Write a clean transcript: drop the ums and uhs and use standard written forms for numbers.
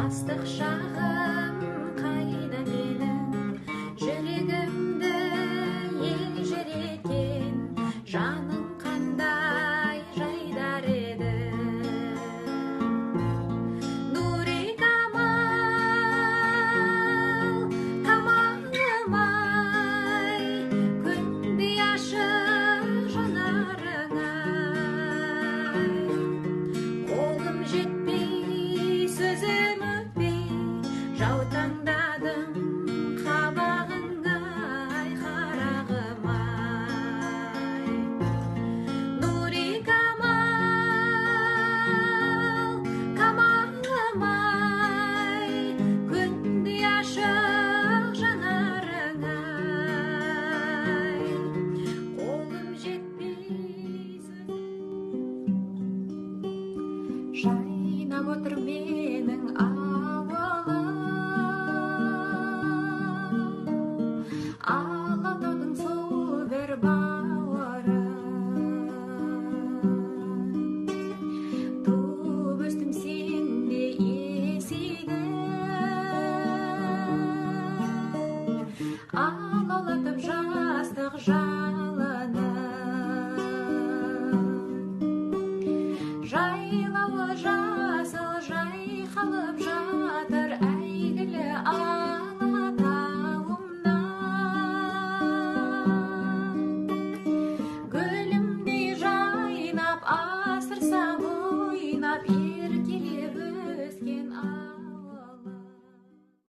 жастық шағым қайда менің, жүрегімді елжіреткен жаның қандай жайдар еді. Нұрек амал тамағым-ай, күндей ашық жанарың-ай, қолым жетпей сөзім өтпей жаутаңдадым қабағың-ай, қарағым-ай. Нұрек амал тамағым-ай, күндей ашық жанарың-ай, қолым жетпей жайнап отыр менің ауылым, алатаудың сол бір бауыры. Туып өстім сенде есейдім, алаулатып жастық